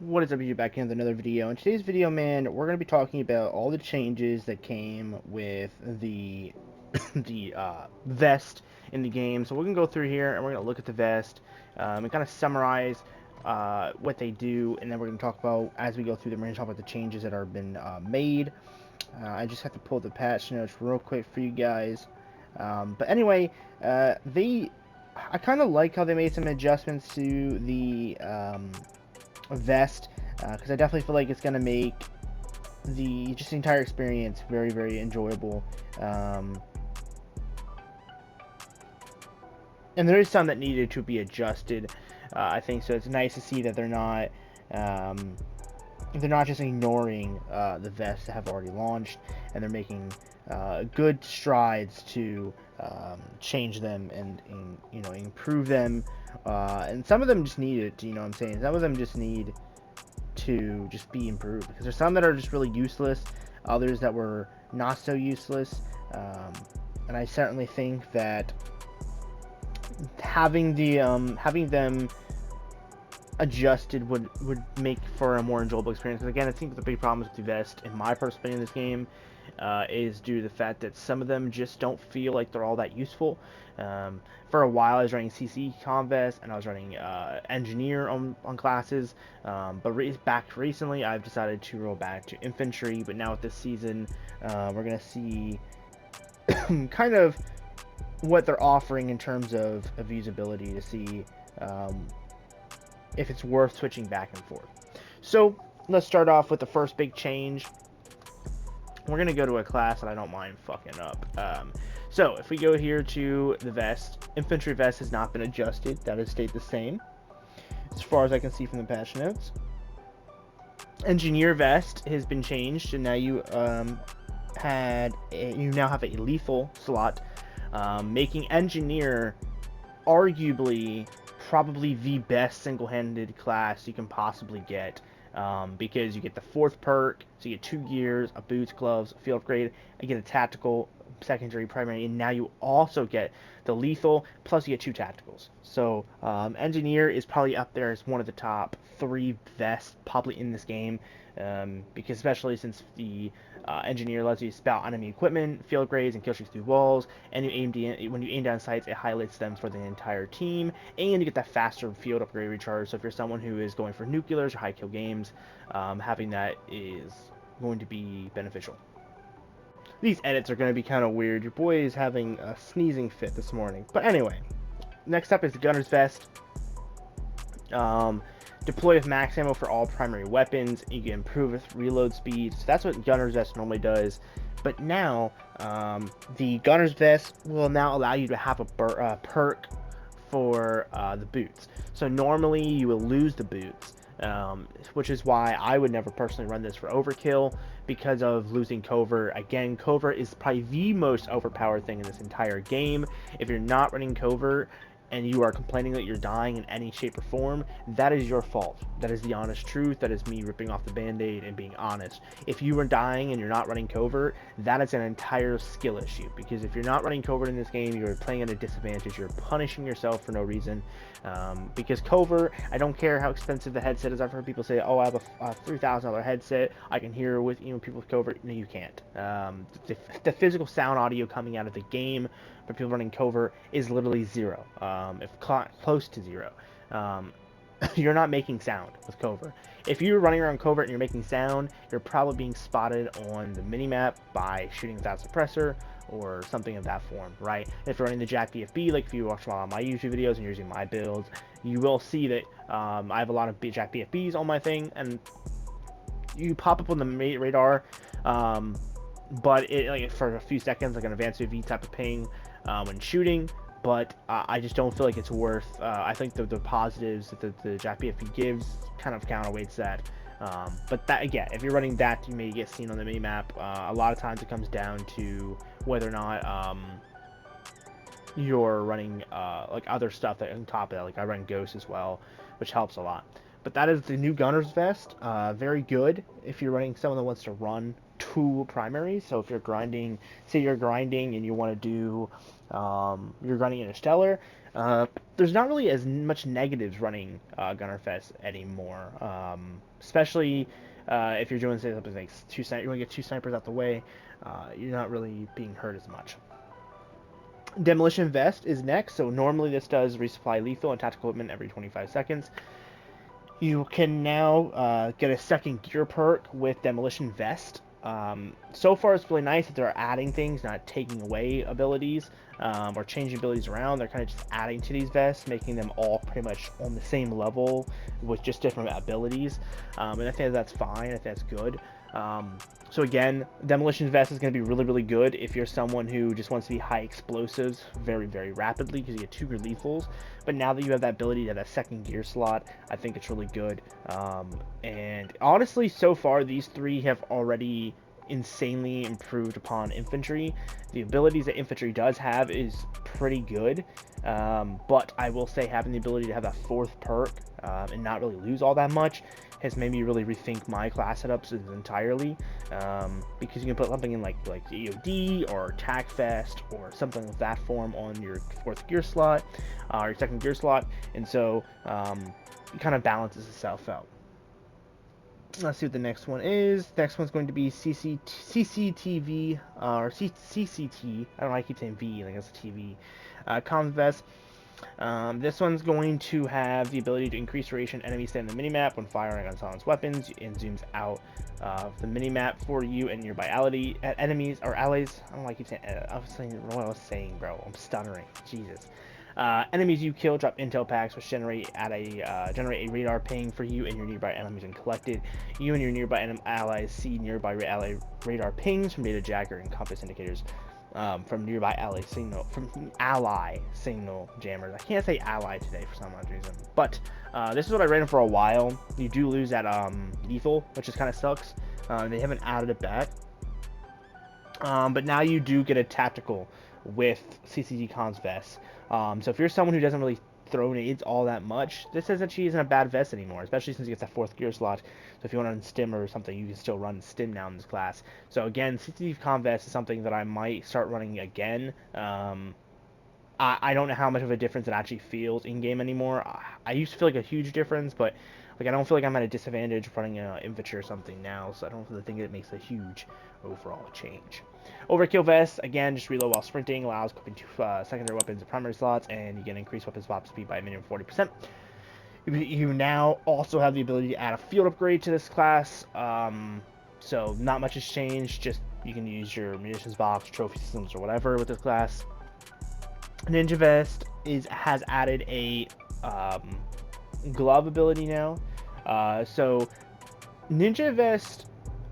What is up, you back in with another video. In today's video, man, we're going to be talking about all the changes that came with the vest in the game. So we're going to go through here and we're going to look at the vest and kind of summarize what they do, and then we're going to talk about, as we go through them, we're going to talk about the changes that have been made. I just have to pull the patch notes real quick for you guys. But anyway, I kind of like how they made some adjustments to the vest, because I definitely feel like it's going to make the entire experience very, very enjoyable. And there is some that needed to be adjusted, I think. So it's nice to see that they're not just ignoring the vests that have already launched, and they're making good strides to change them and improve them. And some of them just need it. You know what I'm saying? Some of them just need to just be improved, because there's some that are just really useless, others that were not so useless. And I certainly think that having them adjusted would make for a more enjoyable experience. Because again, I think the big problem with the vest, in my personal opinion, in this game, is due to the fact that some of them just don't feel like they're all that useful. For a while, I was running CC Convest and I was running Engineer on classes, but back recently, I've decided to roll back to Infantry. But now with this season, we're gonna see kind of what they're offering in terms of usability, to see if it's worth switching back and forth. So let's start off with the first big change. We're going to go to a class that I don't mind fucking up. So if we go here to the vest, infantry vest has not been adjusted. That has stayed the same as far as I can see from the patch notes. Engineer vest has been changed, and now you now have a lethal slot, making engineer arguably probably the best single-handed class you can possibly get, because you get the 4th perk, so you get 2 gears, a boots, gloves, a field upgrade, you get a tactical, secondary, primary, and now you also get the lethal, plus you get 2 tacticals. So engineer is probably up there as one of the top 3 vests probably in this game, because especially since the engineer lets you spout enemy equipment, field grades, and kill streaks through walls, and when you aim down sights, it highlights them for the entire team, and you get that faster field upgrade recharge. So if you're someone who is going for nuclears or high kill games, having that is going to be beneficial. These edits are going to be kind of weird. Your boy is having a sneezing fit this morning. But anyway, next up is the Gunner's Vest. Deploy with max ammo for all primary weapons. You can improve with reload speed. So that's what Gunner's Vest normally does. But now, the Gunner's Vest will now allow you to have a perk for the boots. So normally you will lose the boots, which is why I would never personally run this for overkill, because of losing covert. Again, covert is probably the most overpowered thing in this entire game. If you're not running covert and you are complaining that you're dying in any shape or form, that is your fault. That is the honest truth. That is me ripping off the band-aid and being honest. If you are dying and you're not running covert, that is an entire skill issue, because if you're not running covert in this game, you're playing at a disadvantage. You're punishing yourself for no reason, because covert, I don't care how expensive the headset is. I've heard people say, oh, I have a $3,000 headset, I can hear with people with covert. No, you can't. The physical sound audio coming out of the game for people running covert is literally zero, if close to zero. You're not making sound with covert. If you're running around covert and you're making sound, you're probably being spotted on the minimap by shooting without suppressor or something of that form, right? If you're running the Jack BFB, like if you watch my YouTube videos and you're using my builds, you will see that I have a lot of Jack BFBs on my thing, and you pop up on the radar, but like for a few seconds, like an advanced UV type of ping when shooting. But I just don't feel like it's worth. I think the positives that the Jack BFB gives kind of counterweights that. But that, again, if you're running that, you may get seen on the minimap. A lot of times it comes down to whether or not you're running like other stuff that on top of that. Like I run Ghost as well, which helps a lot. But that is the new Gunner's Vest. Very good if you're running someone that wants to run 2 primaries. So if you're grinding, say you're grinding and you want to do, you're running Interstellar, There's not really as much negatives running Gunnerfest anymore, especially if you're doing say something like you want to get two snipers out the way, you're not really being hurt as much. Demolition Vest is next, so normally this does resupply lethal and tactical equipment every 25 seconds. You can now get a second gear perk with Demolition Vest. So far, it's really nice that they're adding things, not taking away abilities or changing abilities around. They're kind of just adding to these vests, making them all pretty much on the same level with just different abilities. And I think that's fine. I think that's good. So again, Demolition Vest is going to be really, really good if you're someone who just wants to be high explosives very, very rapidly because you get 2 lethals. But now that you have that ability to have that second gear slot, I think it's really good. And honestly, so far, these 3 have already insanely improved upon infantry. The abilities that infantry does have is pretty good, but I will say having the ability to have that 4th perk and not really lose all that much has made me really rethink my class setups entirely, because you can put something in like EOD or TAC-Fest or something of that form on your 4th gear slot or your 2nd gear slot, and so it kind of balances itself out. Let's see what the next one is. The next one's going to be CCTV, or CCT. I don't know why I keep saying V, like it's a TV. Comms Vest. This one's going to have the ability to increase duration enemies stand on the minimap when firing on silenced weapons, and zooms out the minimap for you and nearby enemies or allies. I don't know why I keep saying. I was saying what I was saying, bro. I'm stuttering. Jesus. Enemies you kill drop intel packs, which generate a radar ping for you and your nearby enemies when collected. You and your nearby allies see nearby radar pings from data jacker and compass indicators from nearby ally signal jammers. I can't say ally today for some odd reason, but this is what I ran for a while. You do lose that lethal, which just kind of sucks. They haven't added it back, but now you do get a tactical with CCT Comms Vest. So if you're someone who doesn't really throw nades all that much, this actually isn't a bad vest anymore, especially since you get that 4th gear slot. So if you want to run stim or something, you can still run stim now in this class. So again, CCT Comms Vest is something that I might start running again. I don't know how much of a difference it actually feels in game anymore. I used to feel like a huge difference, but like I don't feel like I'm at a disadvantage running infantry or something now, so I don't really think it makes a huge overall change. Overkill Vest, again, just reload while sprinting, allows equipping 2 secondary weapons and primary slots, and you get increased weapon swap speed by a minimum 40%. You now also have the ability to add a field upgrade to this class, so not much has changed, just you can use your munitions box, trophy systems, or whatever with this class. Ninja Vest has added a glove ability now, so Ninja Vest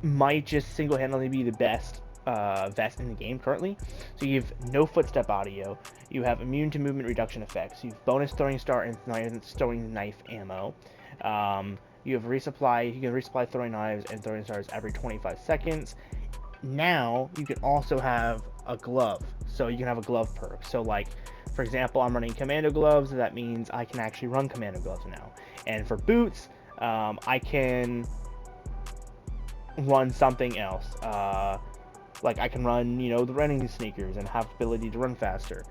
might just single-handedly be the best vest in the game currently. So you have no footstep audio, you have immune to movement reduction effects, you have bonus throwing star and throwing knife ammo, you have resupply, you can resupply throwing knives and throwing stars every 25 seconds. Now you can also have a glove, so you can have a glove perk. So like, for example, I'm running commando gloves, that means I can actually run commando gloves now. And for boots, I can run something else. Like I can run, the running sneakers and have ability to run faster.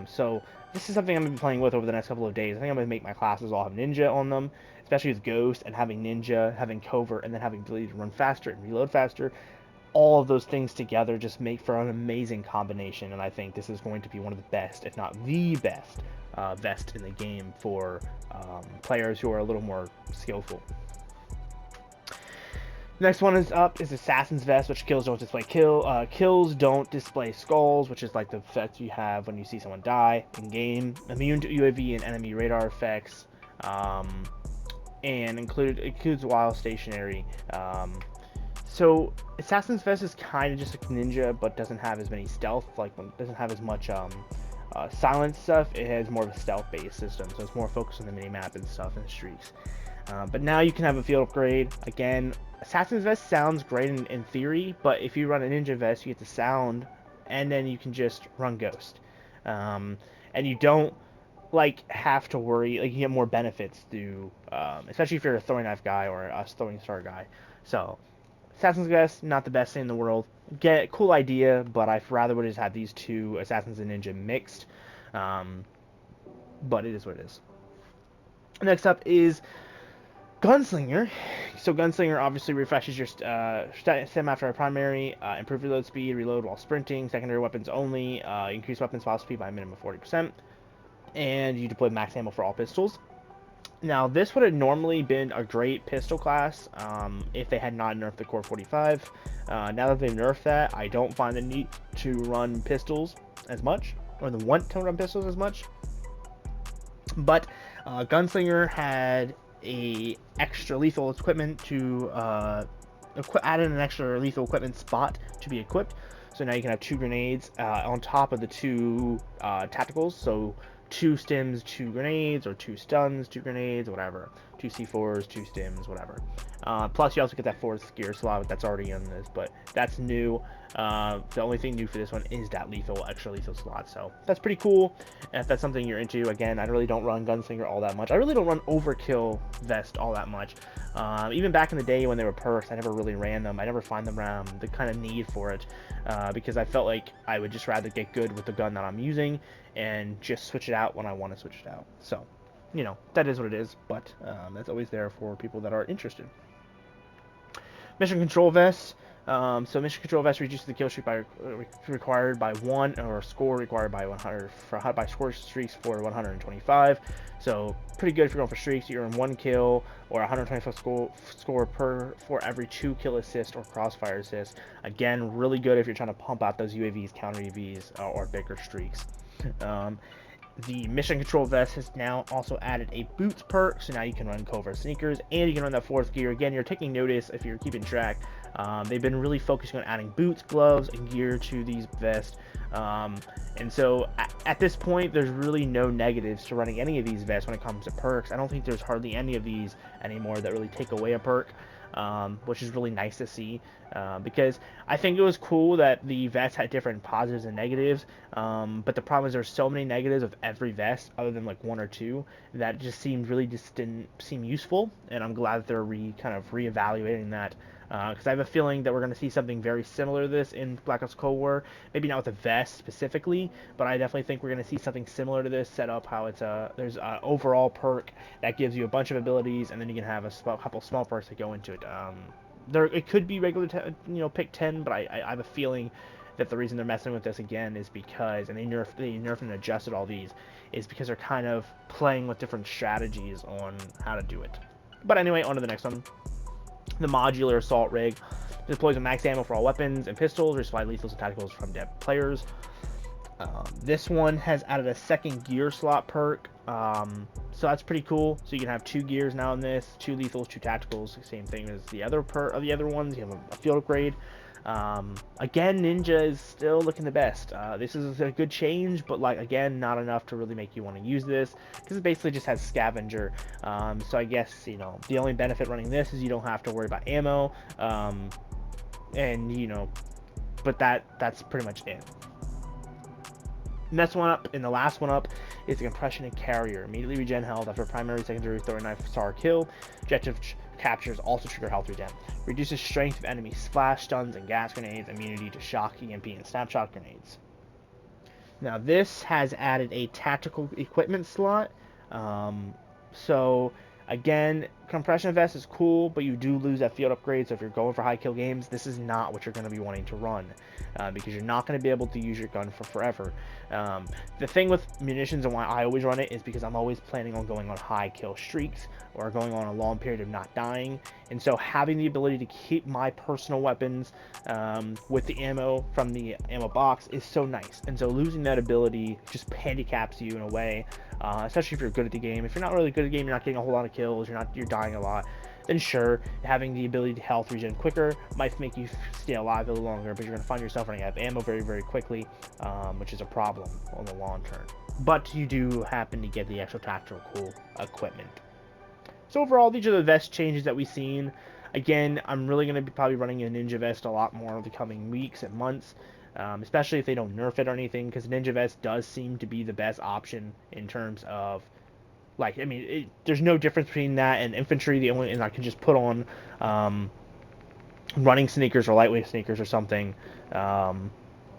So this is something I'm going to be playing with over the next couple of days. I think I'm going to make my classes all have ninja on them, especially with Ghost and having ninja, having covert, and then having ability to run faster and reload faster. All of those things together just make for an amazing combination, and I think this is going to be one of the best, if not the best, vest in the game for players who are a little more skillful. Next one is Assassin's Vest, which kills don't display kills don't display skulls, which is like the effect you have when you see someone die in game. Immune to UAV and enemy radar effects, and includes while stationary. So Assassin's Vest is kind of just like Ninja, but doesn't have as many stealth, doesn't have as much silence stuff. It has more of a stealth-based system, so it's more focused on the mini-map and stuff and streaks. But now you can have a field upgrade. Again, Assassin's Vest sounds great in theory, but if you run a Ninja Vest, you get the sound, and then you can just run Ghost. And you don't have to worry, you get more benefits through, especially if you're a throwing knife guy or a throwing star guy. So Assassin's Vest, not the best thing in the world. Cool idea, but I rather would have had these two, Assassins and Ninja, mixed. but it is what it is. Next up is Gunslinger. So Gunslinger obviously refreshes your stem after a primary, improve reload speed, reload while sprinting, secondary weapons only, increase weapon swap speed by a minimum of 40%, and you deploy max ammo for all pistols. Now, this would have normally been a great pistol class if they had not nerfed the Core 45. Now that they've nerfed that, I don't find the need to run pistols as much, or the want to run pistols as much. But Gunslinger had a extra lethal equipment to added an extra lethal equipment spot to be equipped. So now you can have 2 grenades on top of the 2 tacticals. So 2 stims, 2 grenades, or 2 stuns, 2 grenades, whatever. 2 C4s, 2 stims, whatever. Plus, you also get that 4th gear slot that's already in this, but that's new. The only thing new for this one is that extra lethal slot. So that's pretty cool. And if that's something you're into, again, I really don't run Gunslinger all that much. I really don't run Overkill Vest all that much. Even back in the day when they were perks, I never really ran them. I never find them around the kind of need for it because I felt like I would just rather get good with the gun that I'm using and just switch it out when I want to switch it out. So, you know, that is what it is, but that's always there for people that are interested. Mission Control Vest. So Mission Control Vest reduces the kill streak required by 1, or score required by 100 by score streaks for 125. So pretty good if you're going for streaks. You earn 1 kill or 125 score for every 2 kill assist or crossfire assist. Again, really good if you're trying to pump out those UAVs, counter UAVs, or bigger streaks. The Mission Control Vest has now also added a Boots perk, so now you can run Covert Sneakers, and you can run that 4th gear. Again, you're taking notice if you're keeping track. They've been really focusing on adding boots, gloves, and gear to these vests. And so at this point, there's really no negatives to running any of these vests when it comes to perks. I don't think there's hardly any of these anymore that really take away a perk. Which is really nice to see because I think it was cool that the vests had different positives and negatives, but the problem is there's so many negatives of every vest other than like 1 or 2 that just didn't seem useful, and I'm glad that they're kind of reevaluating that because I have a feeling that we're going to see something very similar to this in Black Ops Cold War. Maybe not with a vest specifically, but I definitely think we're going to see something similar to this set up. How it's there's an overall perk that gives you a bunch of abilities, and then you can have a couple small perks that go into it. It could be regular, pick 10, but I have a feeling that the reason they're messing with this again is because, and they nerfed and adjusted all these, is because they're kind of playing with different strategies on how to do it. But anyway, on to the next one. The Modular Assault Rig deploys a max ammo for all weapons and pistols, resupply lethals and tacticals from dead players. This one has added a 2nd gear slot perk, so that's pretty cool. So you can have 2 gears now in this, 2 lethals, 2 tacticals, same thing as the other ones. You have a field upgrade. Again, Ninja is still looking the best. This is a good change, but like again, not enough to really make you want to use this because it basically just has scavenger. So I guess the only benefit running this is you don't have to worry about ammo, and but that's pretty much it. Next one up, and the last one up, is the Compression and Carrier. Immediately regen health after a primary, secondary, throwing knife star kill. Objective captures also trigger health regen. Reduces strength of enemy splash, stuns, and gas grenades. Immunity to shock, EMP, and snapshot grenades. Now this has added a tactical equipment slot. So again, compression vest is cool, but you do lose that field upgrade. So if you're going for high kill games, this is not what you're going to be wanting to run because you're not going to be able to use your gun for forever. The thing with munitions and why I always run it is because I'm always planning on going on high kill streaks or going on a long period of not dying. And so having the ability to keep my personal weapons with the ammo from the ammo box is so nice. And so losing that ability just handicaps you in a way, especially if you're good at the game. If you're not really good at the game, you're not getting a whole lot of kills, you're dying a lot, then sure, having the ability to health regen quicker might make you stay alive a little longer, but you're going to find yourself running out of ammo very, very quickly, which is a problem on the long term. But you do happen to get the actual tactical equipment. So overall, these are the vest changes that we've seen. Again, I'm really going to be probably running a Ninja Vest a lot more over the coming weeks and months, especially if they don't nerf it or anything, because Ninja Vest does seem to be the best option in terms of, like, I mean, there's no difference between that and infantry. And I can just put on running sneakers or lightweight sneakers or something,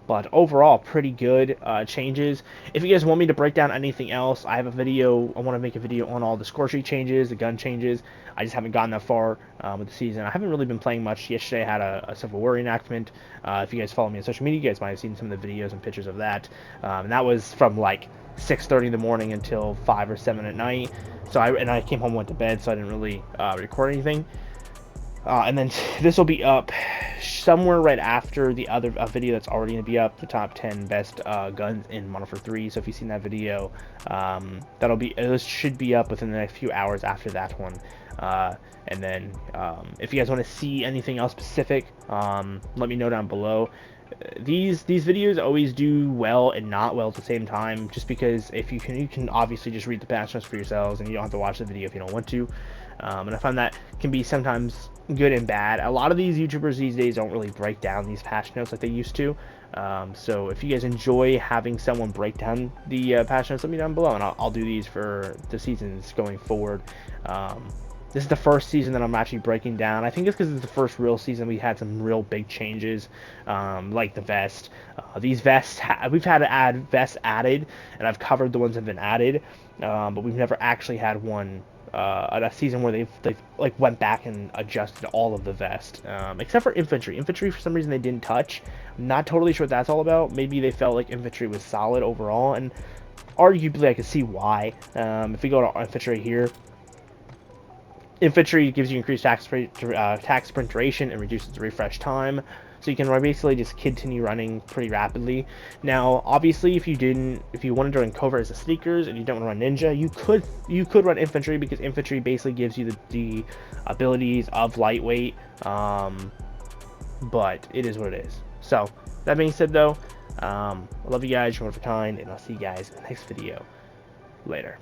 but overall pretty good changes. If you guys want me to break down anything else, I have a video. I want to make a video on all the score sheet changes, the gun changes. I just haven't gotten that far with the season. I haven't really been playing much. Yesterday I had a Civil War reenactment. If you guys follow me on social media, you guys might have seen some of the videos and pictures of that. And that was from like 6:30 in the morning until 5 or 7 at night. So I came home, went to bed, so I didn't really record anything. And then this will be up somewhere right after the other video that's already going to be up, the top 10 best guns in Modern Warfare 3. So if you've seen that video, this should be up within the next few hours after that one. And then if you guys want to see anything else specific, let me know down below. These videos always do well and not well at the same time, just because if you can obviously just read the patch notes for yourselves, and you don't have to watch the video if you don't want to. And I find that can be sometimes good and bad. A lot of these YouTubers these days don't really break down these patch notes like they used to. So if you guys enjoy having someone break down the patch notes, let me know down below, and I'll do these for the seasons going forward. This is the first season that I'm actually breaking down. I think it's because it's the first real season we had some real big changes, like the vest. These vests, we've had to add vests added, and I've covered the ones that have been added, but we've never actually had one a season where they've like went back and adjusted all of the vest, except for infantry. Infantry, for some reason, they didn't touch. I'm not totally sure what that's all about. Maybe they felt like infantry was solid overall, and arguably I could see why. If we go to infantry here, infantry gives you increased attack sprint duration and reduces the refresh time, so you can basically just continue running pretty rapidly. Now, obviously, if you wanted to run covert as a sneakers and you don't want to run ninja, you could run infantry, because infantry basically gives you the abilities of lightweight. But it is what it is. So that being said, though, I love you guys. You're one of a kind, and I'll see you guys in the next video. Later.